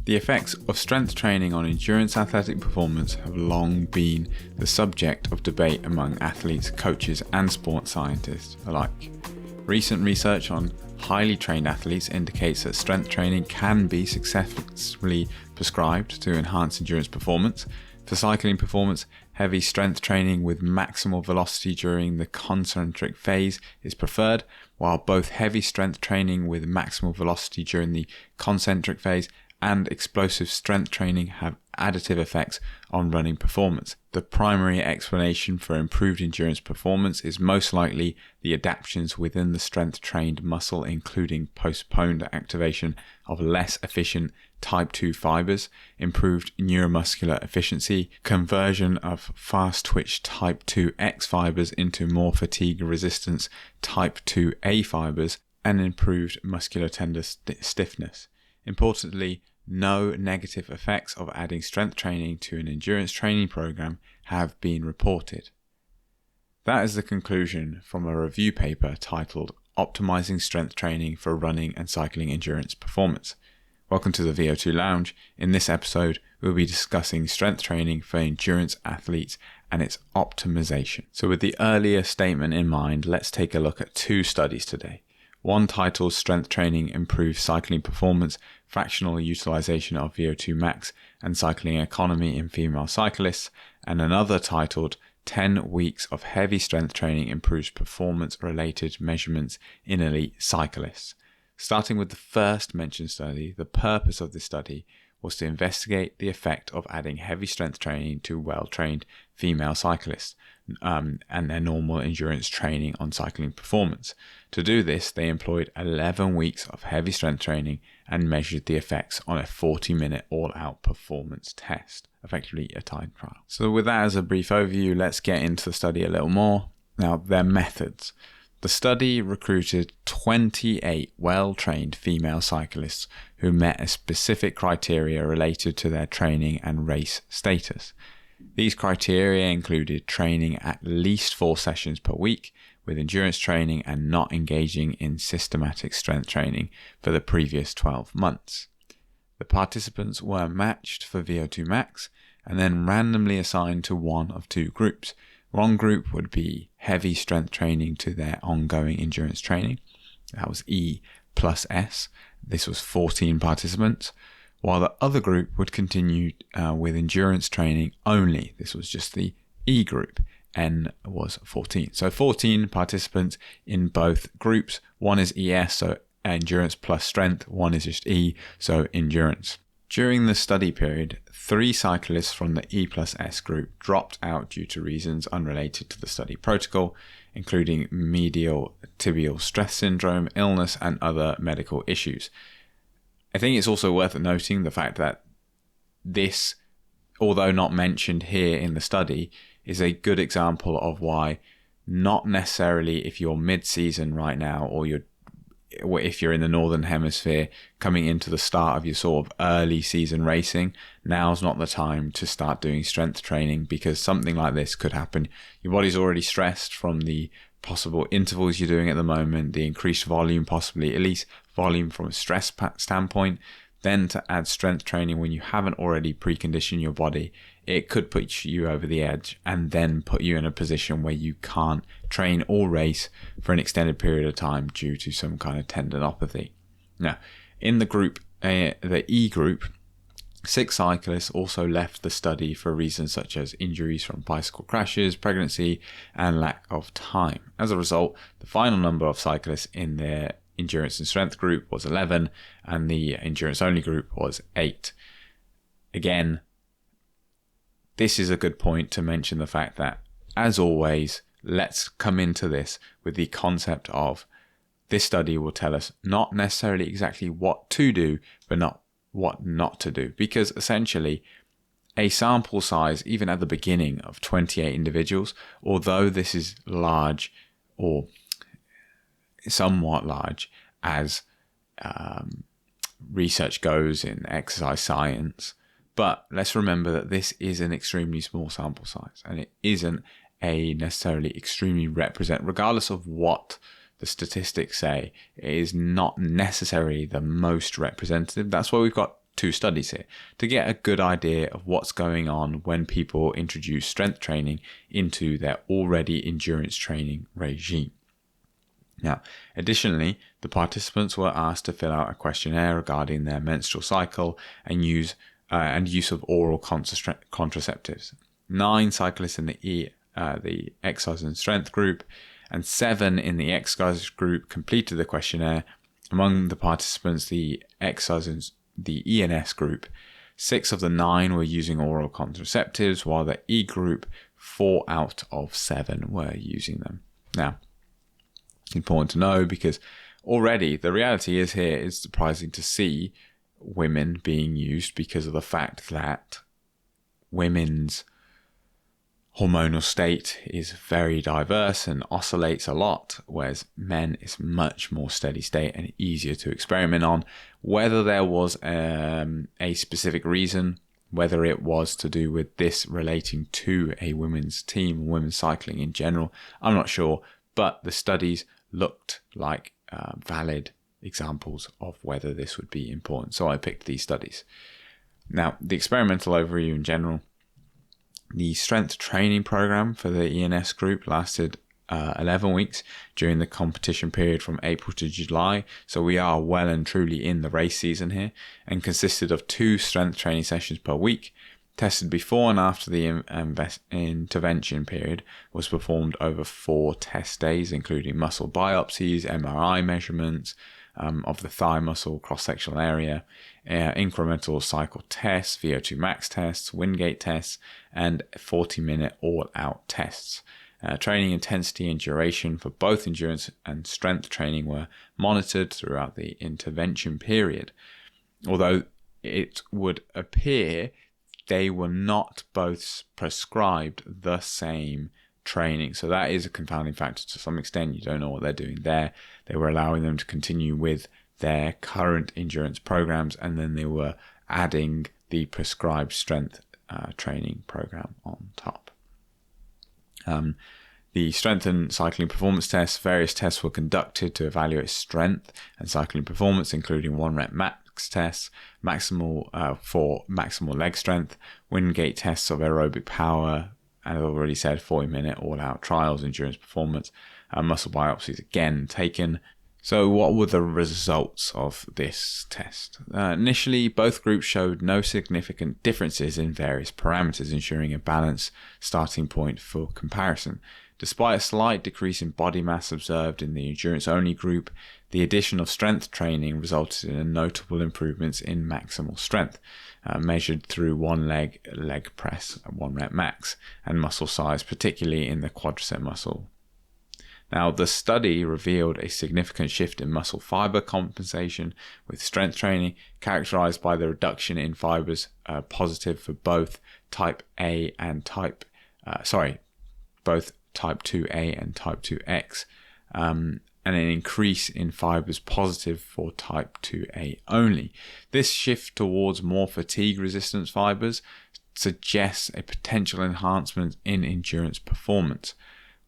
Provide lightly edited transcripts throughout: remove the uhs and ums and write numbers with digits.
The effects of strength training on endurance athletic performance have long been the subject of debate among athletes, coaches, and sports scientists alike. Recent research on highly trained athletes indicates that strength training can be successfully prescribed to enhance endurance performance. For cycling performance, heavy strength training with maximal velocity during the concentric phase is preferred, while both heavy strength training with maximal velocity during the concentric phase and explosive strength training have additive effects on running performance. The primary explanation for improved endurance performance is most likely the adaptations within the strength-trained muscle, including postponed activation of less efficient type 2 fibers, improved neuromuscular efficiency, conversion of fast-twitch type 2X fibers into more fatigue-resistant type 2A fibers, and improved muscular tender stiffness. Importantly, no negative effects of adding strength training to an endurance training program have been reported. That is the conclusion from a review paper titled Optimizing Strength Training for Running and Cycling Endurance Performance. Welcome to the VO2 Lounge. In this episode, we'll be discussing strength training for endurance athletes and its optimization. So with the earlier statement in mind, let's take a look at two studies today. One titled Strength Training Improves Cycling Performance, Fractional Utilization of VO2 Max and Cycling Economy in Female Cyclists, and another titled 10 Weeks of Heavy Strength Training Improves Performance-Related Measurements in Elite Cyclists. Starting with the first mentioned study, the purpose of this study was to investigate the effect of adding heavy strength training to well-trained female cyclists and their normal endurance training on cycling performance. To do this, they employed 11 weeks of heavy strength training and measured the effects on a 40-minute all-out performance test, effectively a time trial. So with that as a brief overview, let's get into the study a little more. Now, their methods. The study recruited 28 well-trained female cyclists who met a specific criteria related to their training and race status. These criteria included training at least 4 sessions per week with endurance training and not engaging in systematic strength training for the previous 12 months. The participants were matched for VO2 max and then randomly assigned to one of two groups. One group would be heavy strength training to their ongoing endurance training. That was E plus S. This was 14 participants. While the other group would continue with endurance training only. This was just the E group. N was 14. So 14 participants in both groups. One is ES, so endurance plus strength. One is just E, so endurance. During the study period, 3 cyclists from the E plus S group dropped out due to reasons unrelated to the study protocol, including medial tibial stress syndrome, illness, and other medical issues. I think it's also worth noting the fact that this, although not mentioned here in the study, is a good example of why not necessarily if you're mid-season right now or if you're in the Northern Hemisphere coming into the start of your sort of early season racing, now's not the time to start doing strength training because something like this could happen. Your body's already stressed from the possible intervals you're doing at the moment, the increased volume, possibly at least volume from a stress standpoint. Then to add strength training when you haven't already preconditioned your body, it could put you over the edge and then put you in a position where you can't train or race for an extended period of time due to some kind of tendinopathy. Now, in the group, the E group, 6 cyclists also left the study for reasons such as injuries from bicycle crashes, pregnancy, and lack of time. As a result, the final number of cyclists in their endurance and strength group was 11, and the endurance only group was 8. Again, this is a good point to mention the fact that, as always, let's come into this with the concept of this study will tell us not necessarily exactly what to do, but not what not to do. Because essentially, a sample size, even at the beginning, of 28 individuals, although this is large or somewhat large as research goes in exercise science, but let's remember that this is an extremely small sample size and it isn't a necessarily extremely regardless of what the statistics say, it is not necessarily the most representative. That's why we've got two studies here to get a good idea of what's going on when people introduce strength training into their already endurance training regime. Now, additionally, the participants were asked to fill out a questionnaire regarding their menstrual cycle and use of oral contraceptives. 9 cyclists in the exercise and strength group and 7 in the exercise group completed the questionnaire. Among the participants, the exercise and the ENS group, 6 of the 9 were using oral contraceptives, while the E group, 4 out of 7 were using them. Now, important to know, because already the reality is here is surprising to see women being used because of the fact that women's hormonal state is very diverse and oscillates a lot, whereas men is much more steady state and easier to experiment on. Whether there was a specific reason, whether it was to do with this relating to a women's team, women's cycling in general, I'm not sure, but the studies looked like valid examples of whether this would be important. So I picked these studies. Now, the experimental overview in general. The strength training program for the ENS group lasted 11 weeks during the competition period from April to July. So we are well and truly in the race season here, and consisted of 2 strength training sessions per week. Tested before and after the intervention period was performed over 4 test days, including muscle biopsies, MRI measurements of the thigh muscle cross-sectional area, incremental cycle tests, VO2 max tests, Wingate tests, and 40-minute all-out tests. Training intensity and duration for both endurance and strength training were monitored throughout the intervention period. Although it would appear they were not both prescribed the same training. So that is a confounding factor to some extent. You don't know what they're doing there. They were allowing them to continue with their current endurance programs, and then they were adding the prescribed strength training program on top. The strength and cycling performance tests, various tests were conducted to evaluate strength and cycling performance, including 1-rep max tests, for maximal leg strength, Wingate tests of aerobic power, and I've already said 40-minute all-out trials, endurance performance, muscle biopsies again taken. So what were the results of this test? Initially, both groups showed no significant differences in various parameters, ensuring a balanced starting point for comparison. Despite a slight decrease in body mass observed in the endurance-only group, the addition of strength training resulted in notable improvements in maximal strength, measured through leg press, 1-rep max, and muscle size, particularly in the quadricep muscle. Now, the study revealed a significant shift in muscle fiber compensation with strength training, characterized by the reduction in fibers positive for both type 2A and type 2X, and an increase in fibers positive for type 2A only. This shift towards more fatigue resistance fibers suggests a potential enhancement in endurance performance.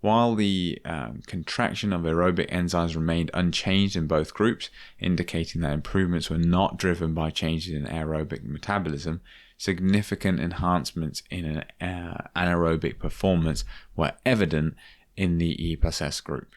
While the contraction of aerobic enzymes remained unchanged in both groups, indicating that improvements were not driven by changes in aerobic metabolism, significant enhancements in anaerobic performance were evident in the E+S group.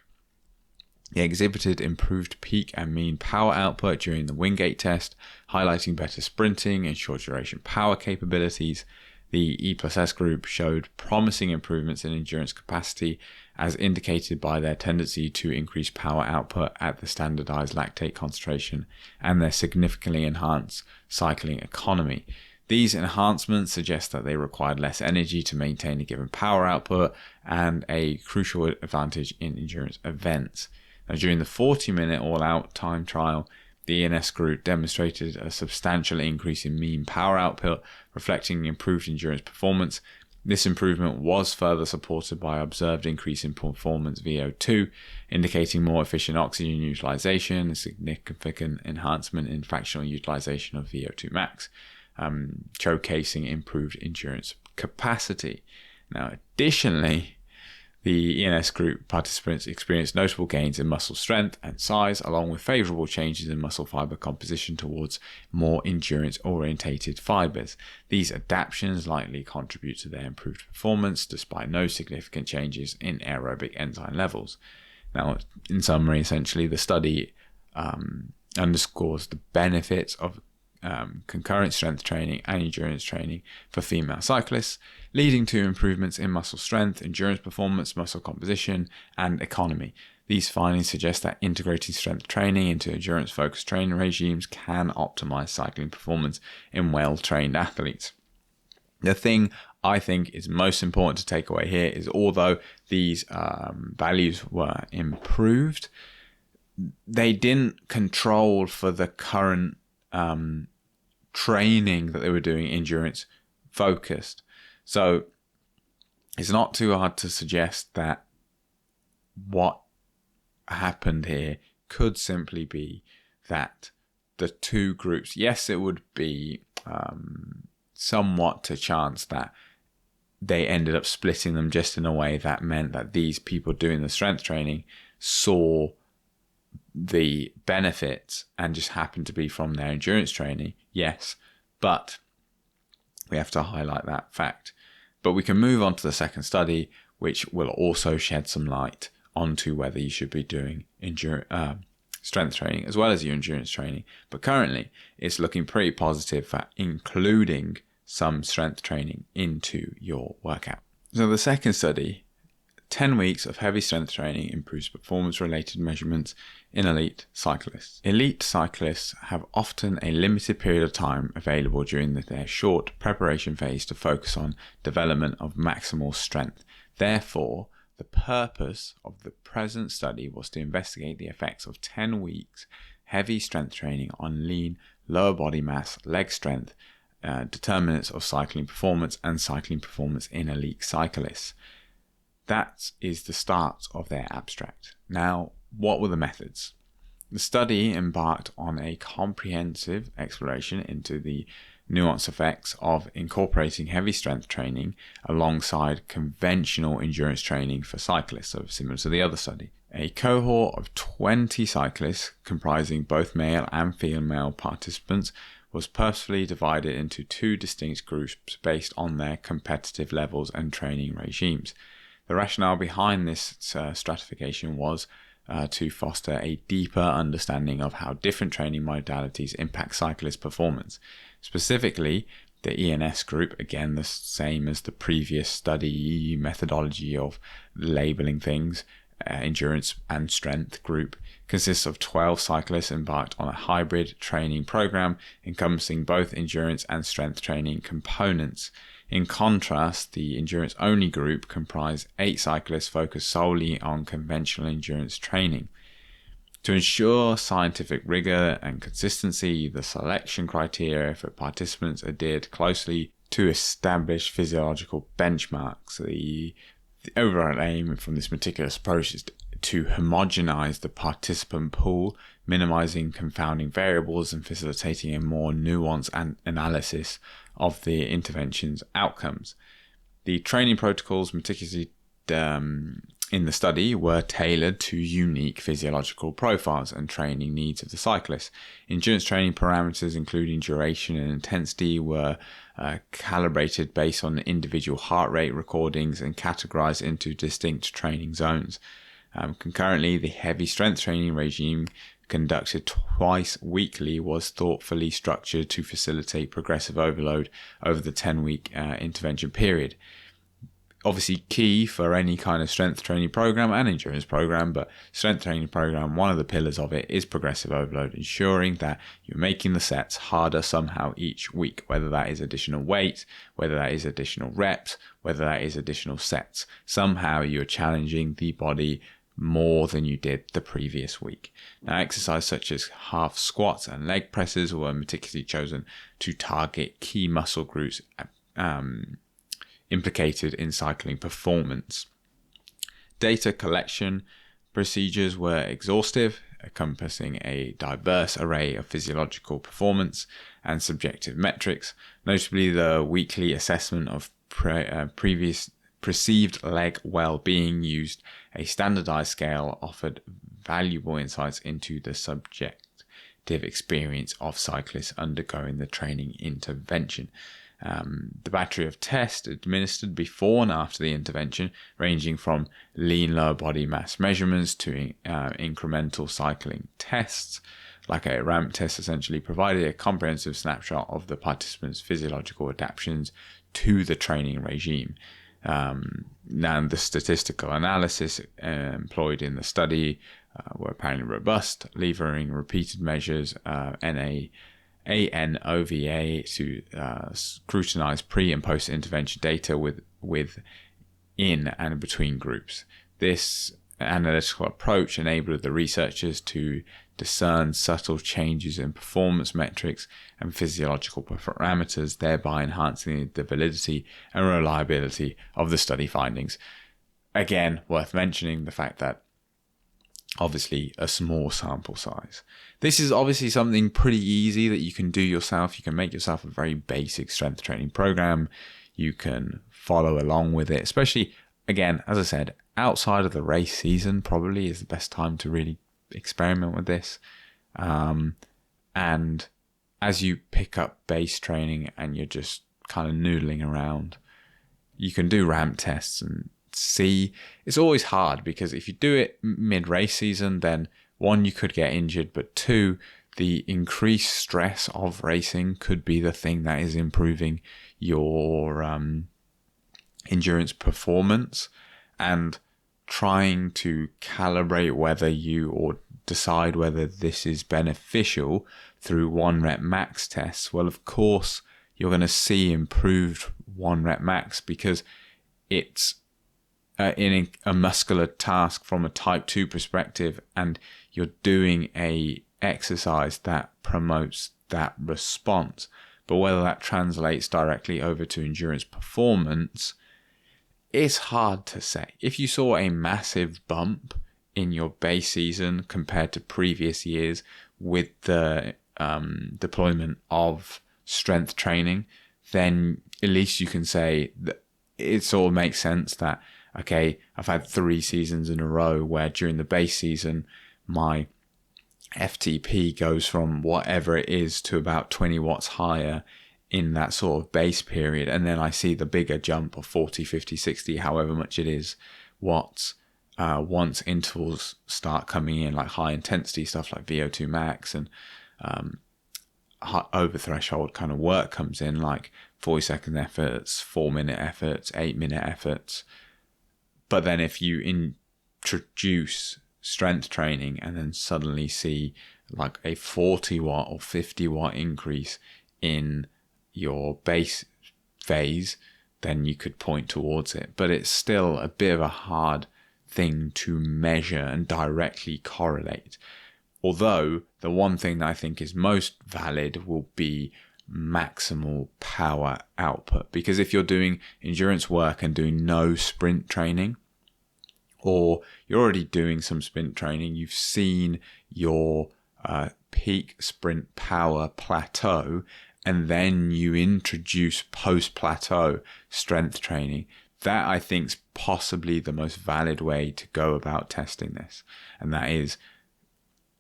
They exhibited improved peak and mean power output during the Wingate test, highlighting better sprinting and short duration power capabilities. The E+S group showed promising improvements in endurance capacity, as indicated by their tendency to increase power output at the standardized lactate concentration and their significantly enhanced cycling economy. These enhancements suggest that they required less energy to maintain a given power output, and a crucial advantage in endurance events. Now, during the 40-minute all-out time trial, the ENS group demonstrated a substantial increase in mean power output, reflecting improved endurance performance. This improvement was further supported by observed increase in performance VO2, indicating more efficient oxygen utilization, a significant enhancement in fractional utilization of VO2 max, showcasing improved endurance capacity. Now, additionally, The ENS group participants experienced notable gains in muscle strength and size, along with favourable changes in muscle fibre composition towards more endurance-orientated fibres. These adaptations likely contribute to their improved performance, despite no significant changes in aerobic enzyme levels. Now, in summary, essentially, the study underscores the benefits of concurrent strength training and endurance training for female cyclists, leading to improvements in muscle strength, endurance performance, muscle composition, and economy. These findings suggest that integrating strength training into endurance-focused training regimes can optimize cycling performance in well-trained athletes. The thing I think is most important to take away here is, although these values were improved, they didn't control for the current training that they were doing endurance focused. So it's not too hard to suggest that what happened here could simply be that the two groups, yes, it would be somewhat to chance that they ended up splitting them just in a way that meant that these people doing the strength training saw the benefits and just happened to be from their endurance training. Yes, but we have to highlight that fact. But we can move on to the second study, which will also shed some light onto whether you should be doing strength training as well as your endurance training. But currently, it's looking pretty positive for including some strength training into your workout. So the second study, 10 weeks of heavy strength training improves performance-related measurements in elite cyclists. Elite cyclists have often a limited period of time available during their short preparation phase to focus on development of maximal strength. Therefore, the purpose of the present study was to investigate the effects of 10 weeks heavy strength training on lean, lower body mass, leg strength, determinants of cycling performance, and cycling performance in elite cyclists. That is the start of their abstract. Now, what were the methods? The study embarked on a comprehensive exploration into the nuanced effects of incorporating heavy strength training alongside conventional endurance training for cyclists, so similar to the other study. A cohort of 20 cyclists, comprising both male and female participants, was purposefully divided into two distinct groups based on their competitive levels and training regimes. The rationale behind this stratification was to foster a deeper understanding of how different training modalities impact cyclist performance. Specifically, the ENS group, again the same as the previous study methodology of labeling things, endurance and strength group, consists of 12 cyclists embarked on a hybrid training program encompassing both endurance and strength training components. In contrast, the endurance-only group comprised 8 cyclists focused solely on conventional endurance training. To ensure scientific rigor and consistency, the selection criteria for participants adhered closely to established physiological benchmarks. The overall aim from this meticulous approach is to homogenize the participant pool, minimizing confounding variables and facilitating a more nuanced analysis of the intervention's outcomes. The training protocols meticulously in the study were tailored to unique physiological profiles and training needs of the cyclists. Endurance training parameters, including duration and intensity, were calibrated based on individual heart rate recordings and categorized into distinct training zones. Concurrently, the heavy strength training regime, conducted twice weekly, was thoughtfully structured to facilitate progressive overload over the 10-week intervention period. Obviously key for any kind of strength training program and endurance program, but strength training program, one of the pillars of it is progressive overload, ensuring that you're making the sets harder somehow each week, whether that is additional weight, whether that is additional reps, whether that is additional sets. Somehow you're challenging the body more than you did the previous week. Now, exercise such as half squats and leg presses were meticulously chosen to target key muscle groups implicated in cycling performance. Data collection procedures were exhaustive, encompassing a diverse array of physiological performance and subjective metrics, notably the weekly assessment of perceived leg well-being used a standardized scale offered valuable insights into the subjective experience of cyclists undergoing the training intervention. The battery of tests administered before and after the intervention, ranging from lean lower body mass measurements to incremental cycling tests, like a ramp test, essentially provided a comprehensive snapshot of the participants' physiological adaptations to the training regime. Now, the statistical analysis employed in the study were apparently robust, leveraging repeated measures, ANOVA, to scrutinize pre- and post-intervention data within and between groups. This analytical approach enabled the researchers to discern subtle changes in performance metrics and physiological parameters, thereby enhancing the validity and reliability of the study findings. Again, worth mentioning the fact that obviously a small sample size. This is obviously something pretty easy that you can do yourself. You can make yourself a very basic strength training program. You can follow along with it, especially, again, as I said, outside of the race season probably is the best time to really experiment with this. And as you pick up base training and you're just kind of noodling around, you can do ramp tests and see. It's always hard because if you do it mid-race season, then one, you could get injured, but two, the increased stress of racing could be the thing that is improving your endurance performance, and trying to calibrate whether you or decide whether this is beneficial through 1 rep max tests. Well, of course, you're going to see improved 1 rep max because it's in a muscular task from a type 2 perspective, and you're doing a exercise that promotes that response. But whether that translates directly over to endurance performance, it's hard to say. If you saw a massive bump in your base season compared to previous years with the deployment of strength training, then at least you can say that it sort of makes sense that, okay, I've had 3 seasons in a row where during the base season, my FTP goes from whatever it is to about 20 watts higher in that sort of base period. And then I see the bigger jump of 40, 50, 60, however much it is, watts, once intervals start coming in, like high intensity stuff like VO2 max and over threshold kind of work comes in, like 40-second efforts, 4-minute efforts, 8-minute efforts. But then if you introduce strength training and then suddenly see like a 40 watt or 50 watt increase in your base phase, then you could point towards it. But it's still a bit of a hard thing to measure and directly correlate. Although the one thing that I think is most valid will be maximal power output. Because if you're doing endurance work and doing no sprint training, or you're already doing some sprint training, you've seen your peak sprint power plateau, and then you introduce post-plateau strength training, that I think is possibly the most valid way to go about testing this. And that is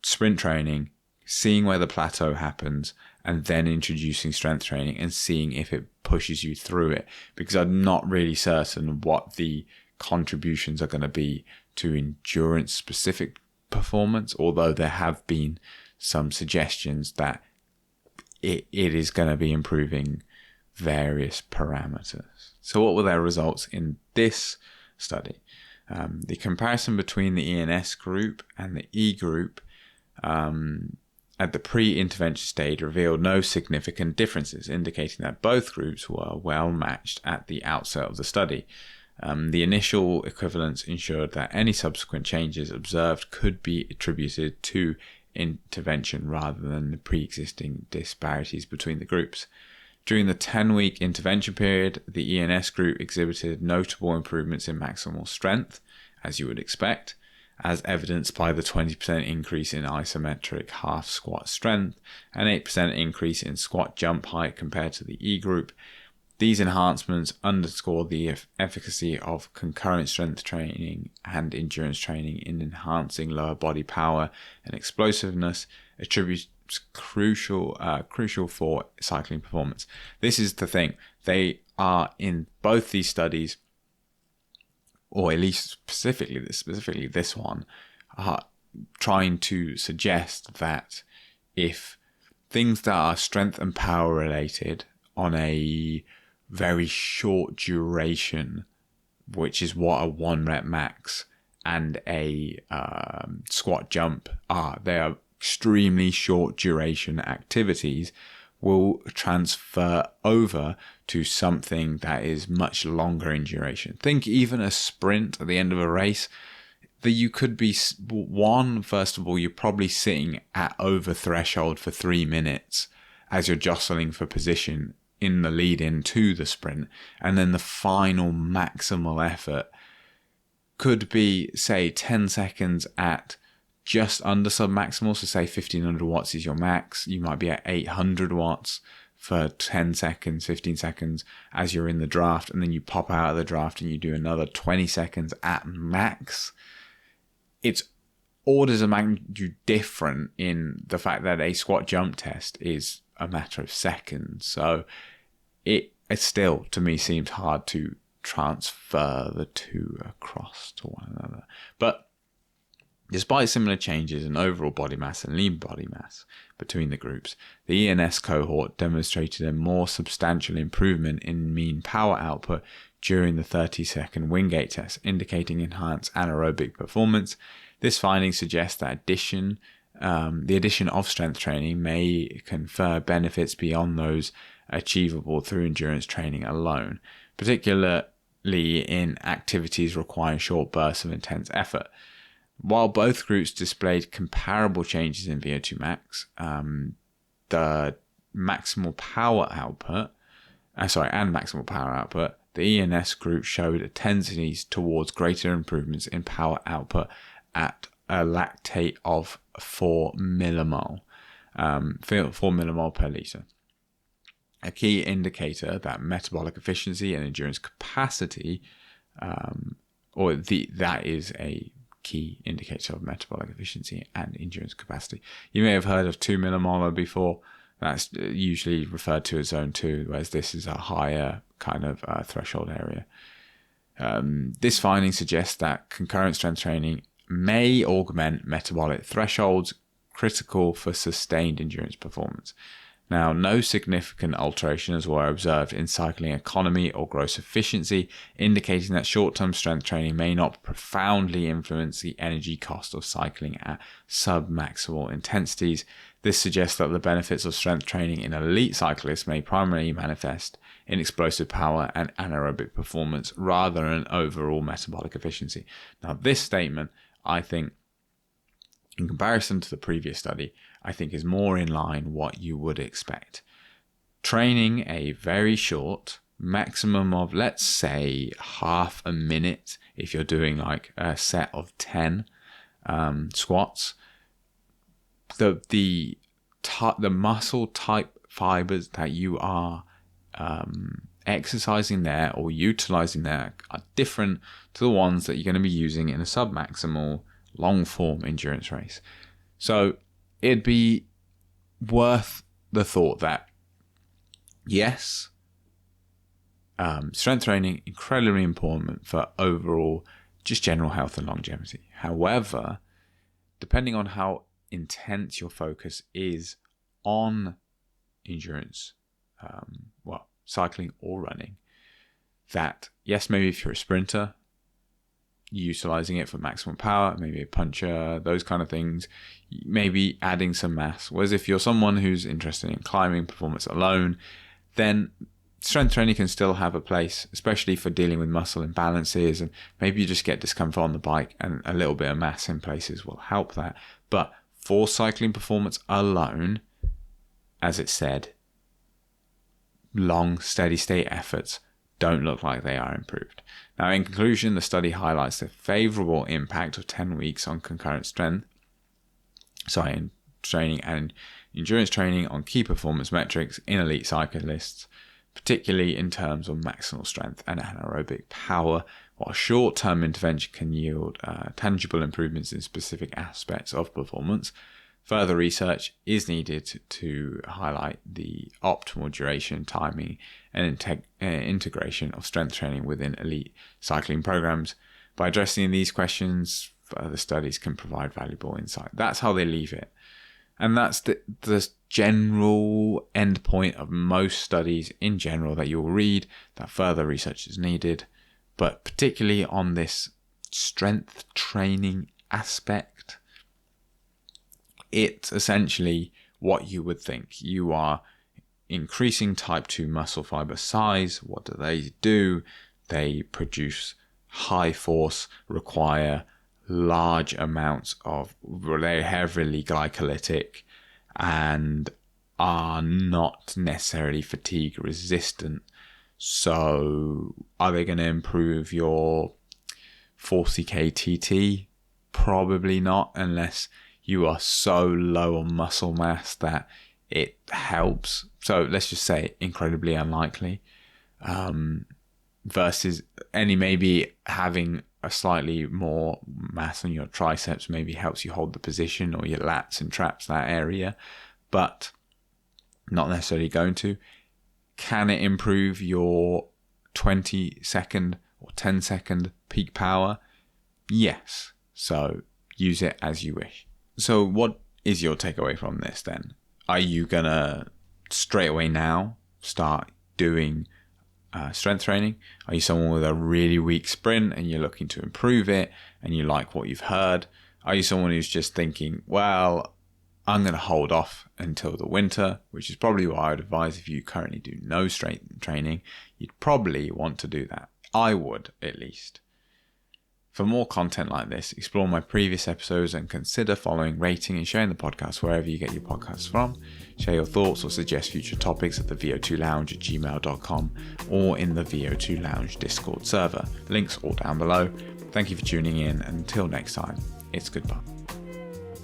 sprint training, seeing where the plateau happens, and then introducing strength training and seeing if it pushes you through it. Because I'm not really certain what the contributions are going to be to endurance specific performance, although there have been some suggestions that it is going to be improving various parameters. So what were their results in this study? The comparison between the ENS group and the E group at the pre-intervention stage revealed no significant differences, indicating that both groups were well matched at the outset of the study. The initial equivalence ensured that any subsequent changes observed could be attributed to intervention rather than the pre-existing disparities between the groups. During the 10-week intervention period, the ENS group exhibited notable improvements in maximal strength, as you would expect, as evidenced by the 20% increase in isometric half squat strength and 8% increase in squat jump height compared to the E group. These enhancements underscore the efficacy of concurrent strength training and endurance training in enhancing lower body power and explosiveness, attributes crucial for cycling performance. This is the thing. They are in both these studies, or at least specifically this one, are trying to suggest that if things that are strength and power related on a very short duration, which is what a 1 rep max and a squat jump are, they are extremely short duration activities, will transfer over to something that is much longer in duration. Think even a sprint at the end of a race, that you could be, first of all, you're probably sitting at over threshold for 3 minutes as you're jostling for position in the lead in to the sprint. And then the final maximal effort could be, say, 10 seconds at just under submaximal. So say 1500 watts is your max. You might be at 800 watts for 10 seconds, 15 seconds as you're in the draft. And then you pop out of the draft and you do another 20 seconds at max. It's orders of magnitude different in the fact that a squat jump test is a matter of seconds. So it still, to me, seems hard to transfer the two across to one another. But despite similar changes in overall body mass and lean body mass between the groups, the ENS cohort demonstrated a more substantial improvement in mean power output during the 30-second Wingate test, indicating enhanced anaerobic performance. This finding suggests that the addition of strength training may confer benefits beyond those achievable through endurance training alone, particularly in activities requiring short bursts of intense effort. While both groups displayed comparable changes in VO2 max, the maximal power output, the ENS group showed tendencies towards greater improvements in power output at a lactate of 4 millimole per litre. A key indicator that metabolic efficiency and endurance capacity, that is a key indicator of metabolic efficiency and endurance capacity. You may have heard of 2 millimolar before. That's usually referred to as zone 2, whereas this is a higher kind of threshold area. This finding suggests that concurrent strength training may augment metabolic thresholds critical for sustained endurance performance. Now, no significant alterations were observed in cycling economy or gross efficiency, indicating that short-term strength training may not profoundly influence the energy cost of cycling at sub-maximal intensities. This suggests that the benefits of strength training in elite cyclists may primarily manifest in explosive power and anaerobic performance rather than overall metabolic efficiency. Now, this statement, I think, in comparison to the previous study, I think is more in line what you would expect. Training a very short, maximum of, let's say, half a minute, if you're doing like a set of 10 squats, the muscle type fibers that you are exercising there or utilizing there are different to the ones that you're going to be using in a submaximal long form endurance race. So it'd be worth the thought that yes, strength training incredibly important for overall just general health and longevity. However, depending on how intense your focus is on endurance, cycling or running, that yes, maybe if you're a sprinter, utilizing it for maximum power, maybe a puncher, those kind of things, maybe adding some mass. Whereas if you're someone who's interested in climbing performance alone, then strength training can still have a place, especially for dealing with muscle imbalances, and maybe you just get discomfort on the bike and a little bit of mass in places will help that. But for cycling performance alone, as it said, long steady state efforts don't look like they are improved. Now, in conclusion, the study highlights the favorable impact of 10 weeks on concurrent strength training and endurance training on key performance metrics in elite cyclists. particularly in terms of maximal strength and anaerobic power. While short-term intervention can yield tangible improvements in specific aspects of performance, further research is needed to highlight the optimal duration, timing, and integration of strength training within elite cycling programs. By addressing these questions, further studies can provide valuable insight. That's how they leave it. And that's the general end point of most studies in general that you'll read, that further research is needed. But particularly on this strength training aspect, it's essentially what you would think. You are increasing type 2 muscle fiber size. What do? They produce high force, require large amounts of, they're heavily glycolytic and are not necessarily fatigue resistant. So are they going to improve your 40k TT? Probably not, unless you are so low on muscle mass that it helps. So let's just say incredibly unlikely. Versus maybe having a slightly more mass on your triceps maybe helps you hold the position, or your lats and traps, that area, but not necessarily going to. Can it improve your 20-second or 10-second peak power? Yes. So use it as you wish. So what is your takeaway from this then? Are you going to straight away now start doing strength training? Are you someone with a really weak sprint and you're looking to improve it and you like what you've heard? Are you someone who's just thinking, well, I'm going to hold off until the winter, which is probably what I would advise if you currently do no strength training. You'd probably want to do that. I would, at least. For more content like this, explore my previous episodes and consider following, rating, and sharing the podcast wherever you get your podcasts from. Share your thoughts or suggest future topics at the vo2lounge@gmail.com or in the VO2 Lounge Discord server. Links all down below. Thank you for tuning in, and until next time, it's goodbye.